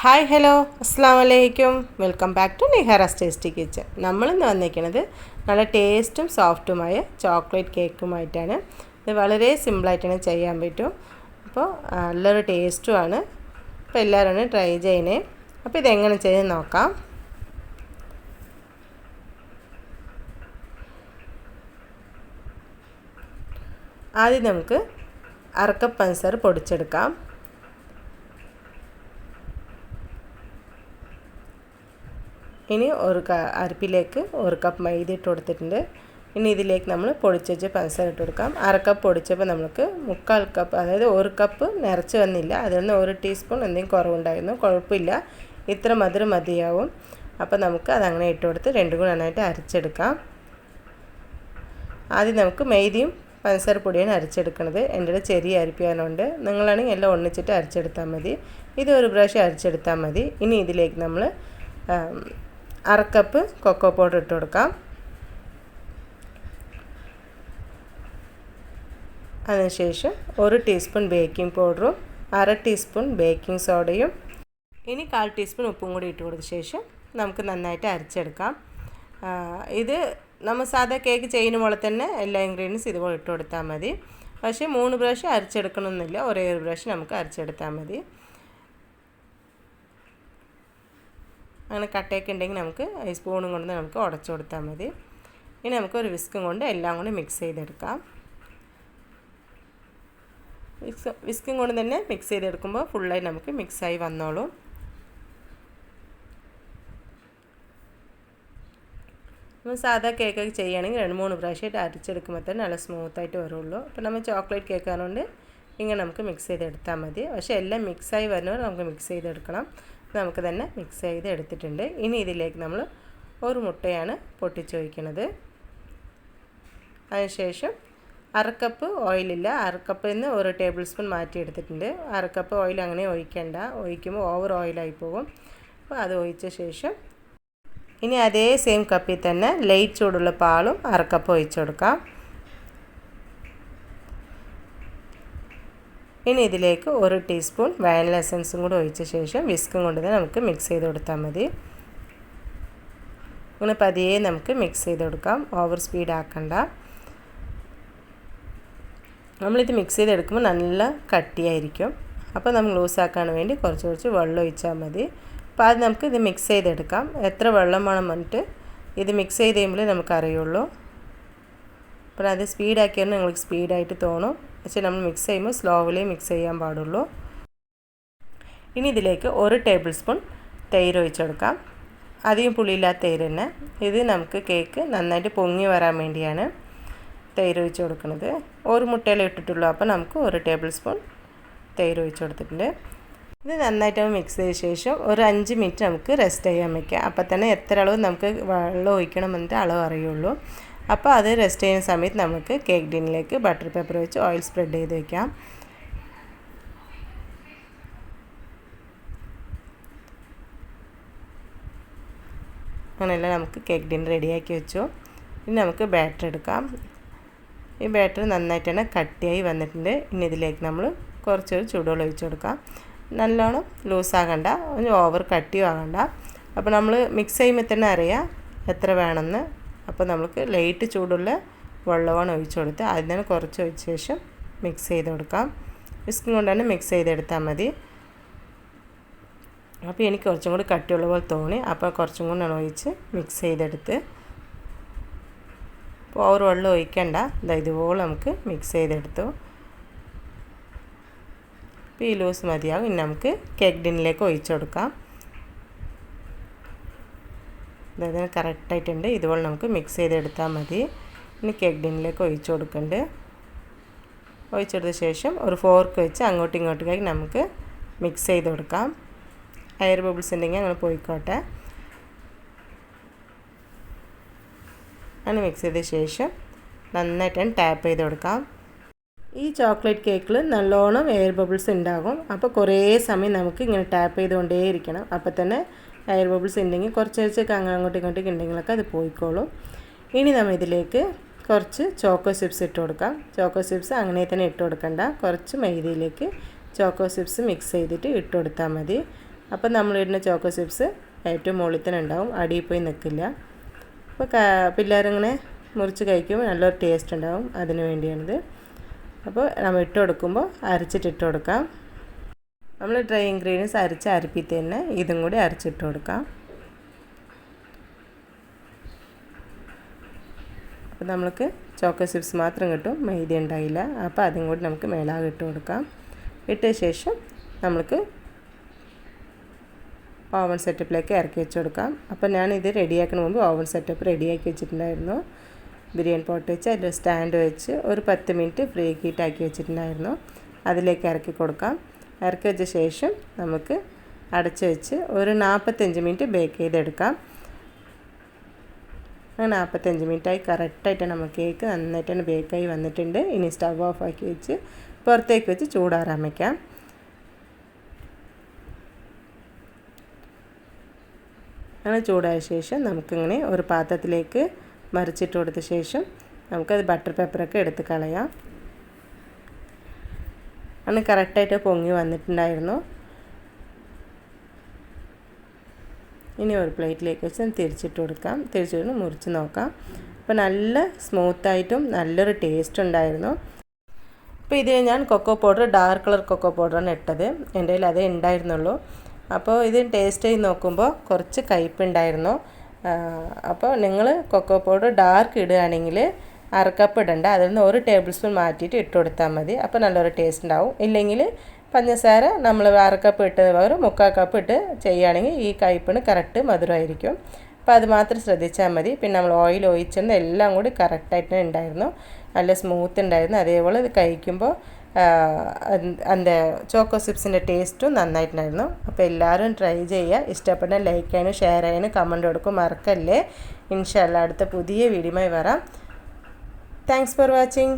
Hi hello അസ്സാം വലൈക്കും welcome back to Nihara's tasty kitchen. നമ്മളിന്ന് വന്നിരിക്കുന്നത് നല്ല ടേസ്റ്റും സോഫ്റ്റുമായ ചോക്ലേറ്റ് കേക്കുമായിട്ടാണ്. ഇത് വളരെ സിമ്പിളായിട്ടാണ് ചെയ്യാൻ പറ്റും. അപ്പോൾ നല്ലൊരു ടേസ്റ്റുമാണ്. അപ്പോൾ എല്ലാവരും ട്രൈ ചെയ്യണേ. അപ്പോൾ ഇതെങ്ങനെ ചെയ്ത് നോക്കാം. ആദ്യം നമുക്ക് അരക്കപ്പ് പഞ്ചസാര പൊടിച്ചെടുക്കാം. ഇനി അരപ്പിലേക്ക് 1 കപ്പ് മൈദ ഇട്ട് കൊടുത്തിട്ടുണ്ട്. ഇനി ഇതിലേക്ക് നമ്മൾ പൊടിച്ച് വെച്ച് പഞ്ചസാര ഇട്ട് കൊടുക്കാം. അരക്കപ്പ് പൊടിച്ചപ്പോൾ നമുക്ക് 3/4 കപ്പ്, അതായത് 1 കപ്പ് നിറച്ച് വന്നില്ല. അതിൽ നിന്ന് 1 ടീസ്പൂൺ എന്തെങ്കിലും കുറവുണ്ടായിരുന്നു. കുഴപ്പമില്ല, ഇത്ര മധുരം മതിയാവും. അപ്പോൾ നമുക്ക് അതങ്ങനെ ഇട്ട് കൊടുത്ത് രണ്ടും കൂടി നന്നായിട്ട് അരച്ചെടുക്കാം. ആദ്യം നമുക്ക് മൈദയും പഞ്ചസാര പൊടിയാണ് അരച്ചെടുക്കുന്നത്. എൻ്റെ ചെറിയ അരിപ്പിയാനുണ്ട്. നിങ്ങളാണെങ്കിൽ എല്ലാം ഒന്നിച്ചിട്ട് അരച്ചെടുത്താൽ മതി. ഇത് ഒരു പ്രാവശ്യം അരച്ചെടുത്താൽ മതി. ഇനി ഇതിലേക്ക് നമ്മൾ 1/2 കപ്പ് കൊക്കോ പൗഡർ ഇട്ട് കൊടുക്കാം. അതിനുശേഷം 1 ടീസ്പൂൺ ബേക്കിംഗ് പൗഡറും 1/2 ടീസ്പൂൺ ബേക്കിംഗ് സോഡയും ഇനി 1/4 ടീസ്പൂൺ ഉപ്പും കൂടി ഇട്ട് കൊടുത്ത ശേഷം നമുക്ക് നന്നായിട്ട് അരച്ചെടുക്കാം. ഇത് നമ്മൾ സാധാ കേക്ക് ചെയ്യുന്ന പോലെ തന്നെ എല്ലാ ഇൻഗ്രീഡിയൻസ് ഇതുപോലെ ഇട്ട് കൊടുത്താൽ മതി. പക്ഷേ 3 പ്രാവശ്യം അരച്ചെടുക്കണമെന്നില്ല, ഒരേ ഒരു പ്രാവശ്യം നമുക്ക് അരച്ചെടുത്താൽ മതി. അങ്ങനെ കട്ടയൊക്കെ ഉണ്ടെങ്കിൽ നമുക്ക് ഈ സ്പൂണും കൊണ്ട് നമുക്ക് ഉടച്ചു കൊടുത്താൽ മതി. ഇനി നമുക്ക് ഒരു വിസ്കും കൊണ്ട് എല്ലാം കൂടി മിക്സ് ചെയ്തെടുക്കാം. വിസ്കും കൊണ്ട് തന്നെ മിക്സ് ചെയ്തെടുക്കുമ്പോൾ ഫുള്ളായി നമുക്ക് മിക്സായി വന്നോളും. നമ്മൾ സാധാ കേക്കൊക്കെ ചെയ്യുകയാണെങ്കിൽ 2-3 പ്രാവശ്യമായിട്ട് അരച്ചെടുക്കുമ്പോൾ തന്നെ നല്ല സ്മൂത്തായിട്ട് വരുള്ളൂ. അപ്പോൾ നമ്മൾ ചോക്ലേറ്റ് കേക്ക് ആയതുകൊണ്ട് ഇങ്ങനെ നമുക്ക് മിക്സ് ചെയ്തെടുത്താൽ മതി. പക്ഷേ എല്ലാം മിക്സായി വരുന്നവർ നമുക്ക് മിക്സ് ചെയ്തെടുക്കണം. നമുക്ക് തന്നെ മിക്സ് ചെയ്ത് എടുത്തിട്ടുണ്ട്. ഇനി ഇതിലേക്ക് നമ്മൾ 1 മുട്ടയാണ് പൊട്ടിച്ചൊഴിക്കുന്നത്. അതിനുശേഷം 1/2 കപ്പ് ഓയിലില്ല, 1/2 കപ്പിൽ നിന്ന് 1 ടേബിൾ സ്പൂൺ മാറ്റി എടുത്തിട്ടുണ്ട്. 1/2 കപ്പ് ഓയിൽ അങ്ങനെ ഒഴിക്കേണ്ട, ഒഴിക്കുമ്പോൾ ഓവർ ഓയിലായി പോകും. അപ്പോൾ അത് ഒഴിച്ച ശേഷം ഇനി അതേ സെയിം കപ്പിൽ തന്നെ ലൈറ്റ് ചൂടുള്ള പാലും 1/2 കപ്പ് ഒഴിച്ചു കൊടുക്കാം. ഇനി ഇതിലേക്ക് 1 ടീസ്പൂൺ വാനില എസൻസും കൂടി ഒഴിച്ച ശേഷം വിസ്കും കൊണ്ട് തന്നെ നമുക്ക് മിക്സ് ചെയ്ത് കൊടുത്താൽ മതി. ഇങ്ങനെ പതിയെ നമുക്ക് മിക്സ് ചെയ്ത് കൊടുക്കാം, ഓവർ സ്പീഡ് ആക്കണ്ട. നമ്മളിത് മിക്സ് ചെയ്തെടുക്കുമ്പോൾ നല്ല കട്ടിയായിരിക്കും. അപ്പോൾ നമ്മൾ ലൂസാക്കാൻ വേണ്ടി കുറച്ച് വെള്ളം ഒഴിച്ചാൽ മതി. അപ്പോൾ അത് നമുക്ക് ഇത് മിക്സ് ചെയ്തെടുക്കാം. എത്ര വെള്ളം വേണം പറഞ്ഞിട്ട് ഇത് മിക്സ് ചെയ്ത് കഴിയുമ്പോൾ നമുക്കറിയുള്ളൂ. അപ്പോൾ അത് സ്പീഡാക്കിയാൽ നിങ്ങൾക്ക് സ്പീഡായിട്ട് തോന്നും. പക്ഷേ നമ്മൾ മിക്സ് ചെയ്യുമ്പോൾ സ്ലോവിലേ മിക്സ് ചെയ്യാൻ പാടുള്ളൂ. ഇനി ഇതിലേക്ക് 1 ടേബിൾ സ്പൂൺ തൈര് ഒഴിച്ചെടുക്കാം. അധികം പുളിയില്ലാത്ത തൈര് തന്നെ. ഇത് നമുക്ക് കേക്ക് നന്നായിട്ട് പൊങ്ങി വരാൻ വേണ്ടിയാണ് തൈര് ഒഴിച്ച് കൊടുക്കുന്നത്. 1 മുട്ടയിലേ ഇട്ടിട്ടുള്ളൂ. അപ്പോൾ നമുക്ക് 1 ടേബിൾ സ്പൂൺ തൈര് ഒഴിച്ച് കൊടുത്തിട്ടുണ്ട്. ഇത് നന്നായിട്ട് മിക്സ് ചെയ്ത ശേഷം ഒരു 5 മിനിറ്റ് നമുക്ക് റെസ്റ്റ് ചെയ്യാൻ വയ്ക്കാം. അപ്പോൾ തന്നെ എത്ര അളവ് നമുക്ക് വെള്ളം ഒഴിക്കണം എന്നിട്ട് അളവ് അറിയുള്ളൂ. അപ്പോൾ അത് റെസ്റ്റ് ചെയ്യുന്ന സമയത്ത് നമുക്ക് കേക്ക് ടിന്നിലേക്ക് ബട്ടർ പേപ്പർ വെച്ച് ഓയിൽ സ്പ്രെഡ് ചെയ്ത് വയ്ക്കാം. അങ്ങനെയല്ല നമുക്ക് കേക്ക് ടിൻ റെഡിയാക്കി വെച്ചു. ഇനി നമുക്ക് ബാറ്റർ എടുക്കാം. ഈ ബാറ്റർ നന്നായിട്ട് തന്നെ കട്ടിയായി വന്നിട്ടുണ്ട്. ഇനി ഇതിലേക്ക് നമ്മൾ കുറച്ചൊരു ചൂടുവെള്ളം ഒഴിച്ച് കൊടുക്കാം. നല്ലോണം ലൂസാകണ്ട, ഓവർ കട്ടിയും ആകണ്ട. അപ്പോൾ നമ്മൾ മിക്സ് ചെയ്യുമ്പോൾ തന്നെ അറിയാം എത്ര വേണമെന്ന്. അപ്പോൾ നമുക്ക് ലൈറ്റ് ചൂടുള്ള വെള്ളമാണ് ഒഴിച്ച് കൊടുത്ത് അതിൽ നിന്ന് കുറച്ച് ഒഴിച്ച ശേഷം മിക്സ് ചെയ്ത് കൊടുക്കാം. വിസ്കും കൊണ്ട് തന്നെ മിക്സ് ചെയ്തെടുത്താൽ മതി. അപ്പോൾ എനിക്ക് കുറച്ചും കൂടി കട്ടിയുള്ള പോലെ തോന്നി. അപ്പോൾ കുറച്ചും കൂടി ഒഴിച്ച് മിക്സ് ചെയ്തെടുത്ത് ഓവർ വെള്ളം ഒഴിക്കണ്ട. ഇതുപോലെ നമുക്ക് മിക്സ് ചെയ്തെടുത്തു. അപ്പോൾ ഈ ലൂസ് മതിയാകും. ഇനി നമുക്ക് കേക്ക് ടിന്നിലേക്ക് ഒഴിച്ച് കൊടുക്കാം. അതായത് കറക്റ്റായിട്ടുണ്ട്. ഇതുപോലെ നമുക്ക് മിക്സ് ചെയ്തെടുത്താൽ മതി. ഇനി കേക്ക് ടിന്നിലേക്ക് ഒഴിച്ച് കൊടുക്കുന്നുണ്ട്. ഒഴിച്ചെടുത്ത ശേഷം ഒരു ഫോർക്ക് വെച്ച് അങ്ങോട്ടും ഇങ്ങോട്ടേക്ക് നമുക്ക് മിക്സ് ചെയ്ത് കൊടുക്കാം. എയർ ബബിൾസ് ഉണ്ടെങ്കിൽ അങ്ങനെ പോയിക്കോട്ടെ. അങ്ങനെ മിക്സ് ചെയ്ത ശേഷം നന്നായിട്ട് ടാപ്പ് ചെയ്ത് കൊടുക്കാം. ഈ ചോക്ലേറ്റ് കേക്കിൽ നല്ലോണം എയർ ബബിൾസ് ഉണ്ടാകും. അപ്പോൾ കുറേ സമയം നമുക്ക് ഇങ്ങനെ ടാപ്പ് ചെയ്തുകൊണ്ടേയിരിക്കണം. അപ്പോൾ തന്നെ എയർ ബബിൾസ് ഉണ്ടെങ്കിൽ കുറച്ചൊക്കെ അങ്ങോട്ടും ഇങ്ങോട്ടേക്ക് ഉണ്ടെങ്കിലൊക്കെ അത് പോയിക്കോളും. ഇനി നമ്മൾ ഇതിലേക്ക് കുറച്ച് ചോക്കോ ചിപ്സ് ഇട്ട് കൊടുക്കാം. ചോക്കോ ചിപ്സ് അങ്ങനെ തന്നെ ഇട്ട് കൊടുക്കണ്ട. കുറച്ച് മൈദയിലേക്ക് ചോക്കോ ചിപ്സ് മിക്സ് ചെയ്തിട്ട് ഇട്ട് കൊടുത്താൽ മതി. അപ്പോൾ നമ്മളിടുന്ന ചോക്കോ ചിപ്സ് ഏറ്റവും മുകളിൽ തന്നെ ഉണ്ടാവും, അടിയിൽ പോയി നിൽക്കില്ല. അപ്പോൾ പിള്ളേരിങ്ങനെ മുറിച്ച് കഴിക്കുമ്പോൾ നല്ലൊരു ടേസ്റ്റ് ഉണ്ടാവും, അതിന് വേണ്ടിയാണിത്. അപ്പോൾ നമ്മൾ ഇട്ട് കൊടുക്കുമ്പോൾ അരച്ചിട്ട് കൊടുക്കാം. നമ്മൾ ഡ്രൈ ഇൻഗ്രീഡിയൻസ് അരപ്പിൽ തന്നെ ഇതും കൂടി അരച്ചിട്ട് കൊടുക്കാം. അപ്പോൾ നമുക്ക് ചോക്കോ ചിപ്സ് മാത്രം കിട്ടും, മൈദ ഉണ്ടായില്ല. അപ്പോൾ അതും കൂടി നമുക്ക് മേലാകെ ഇട്ട് കൊടുക്കാം. ഇട്ട ശേഷം നമുക്ക് ഓവൻ സെറ്റപ്പിലേക്ക് ഇറക്കി വെച്ച് കൊടുക്കാം. അപ്പോൾ ഞാനിത് റെഡിയാക്കുന്ന മുമ്പ് ഓവൻ സെറ്റപ്പ് റെഡിയാക്കി വെച്ചിട്ടുണ്ടായിരുന്നു. ബിരിയാണി പോട്ട് വെച്ച് അതിൽ സ്റ്റാൻഡ് വെച്ച് ഒരു 10 മിനിറ്റ് ഫ്രീ ഹീറ്റാക്കി വെച്ചിട്ടുണ്ടായിരുന്നു. അതിലേക്ക് ഇറക്കി കൊടുക്കാം. ഇറക്കി വെച്ച ശേഷം നമുക്ക് അടച്ച് വെച്ച് ഒരു 45 മിനിറ്റ് ബേക്ക് ചെയ്തെടുക്കാം. അങ്ങനെ 45 മിനിറ്റായി കറക്റ്റായിട്ട് നമ്മൾ കേക്ക് നന്നായിട്ട് തന്നെ ബേക്കായി വന്നിട്ടുണ്ട്. ഇനി സ്റ്റവ് ഓഫ് ആക്കി വെച്ച് പുറത്തേക്ക് വെച്ച് ചൂടാറാൻ വയ്ക്കാം. അങ്ങനെ ചൂടായ ശേഷം നമുക്കിങ്ങനെ ഒരു പാത്രത്തിലേക്ക് മറിച്ചിട്ട് കൊടുത്ത ശേഷം നമുക്കത് ബട്ടർ പേപ്പറൊക്കെ എടുത്ത് കളയാം. അങ്ങനെ കറക്റ്റായിട്ട് പൊങ്ങി വന്നിട്ടുണ്ടായിരുന്നു. ഇനി ഒരു പ്ലേറ്റിലേക്ക് വെച്ച് തിരിച്ചിട്ട് കൊടുക്കാം. തിരിച്ചിട്ട് മുറിച്ച് നോക്കാം. അപ്പോൾ നല്ല സ്മൂത്തായിട്ടും നല്ലൊരു ടേസ്റ്റ് ഉണ്ടായിരുന്നു. അപ്പോൾ ഇത് ഞാൻ cocoa powder, dark colour cocoa പൗഡറാണ് ഇട്ടത്. എൻ്റെ കയ്യിൽ അതേ ഉണ്ടായിരുന്നുള്ളൂ. അപ്പോൾ ഇത് ടേസ്റ്റ് ചെയ്ത് നോക്കുമ്പോൾ കുറച്ച് കയ്പ്പുണ്ടായിരുന്നു. അപ്പോൾ നിങ്ങൾ കൊക്കോ പൗഡർ ഡാർക്ക് ഇടുകയാണെങ്കിൽ 1/2 കപ്പ് ഇടണ്ട, അതിൽ നിന്ന് 1 ടേബിൾ സ്പൂൺ മാറ്റിയിട്ട് ഇട്ട് കൊടുത്താൽ മതി. അപ്പോൾ നല്ലൊരു ടേസ്റ്റ് ഉണ്ടാവും. ഇല്ലെങ്കിൽ പഞ്ചസാര നമ്മൾ 1/2 കപ്പ് ഇട്ടത് പകരം 3/4 കപ്പ് ഇട്ട് ചെയ്യുകയാണെങ്കിൽ ഈ കയ്പ്പിന് കറക്റ്റ് മധുരമായിരിക്കും. അപ്പോൾ അത് മാത്രം ശ്രദ്ധിച്ചാൽ മതി. പിന്നെ നമ്മൾ ഓയിൽ ഒഴിച്ചെന്ന് എല്ലാം കൂടി കറക്റ്റായിട്ട് ഉണ്ടായിരുന്നു, നല്ല സ്മൂത്ത് ഉണ്ടായിരുന്നു. അതേപോലെ ഇത് കഴിക്കുമ്പോൾ அந்த ചോക്കോ ചിപ്സിൻ്റെ ടേസ്റ്റും നന്നായിട്ടുണ്ടായിരുന്നു. അപ്പോൾ എല്ലാവരും ട്രൈ ചെയ്യുക. ഇഷ്ടപ്പെട്ടാൽ ലൈക്ക് ചെയ്യാനും ഷെയർ ചെയ്യാനും കമൻറ്റ് കൊടുക്കും മറക്കല്ലേ. ഇൻഷാ അല്ലാഹ് അടുത്ത പുതിയ വീഡിയോയുമായി വരാം. Thanks for watching.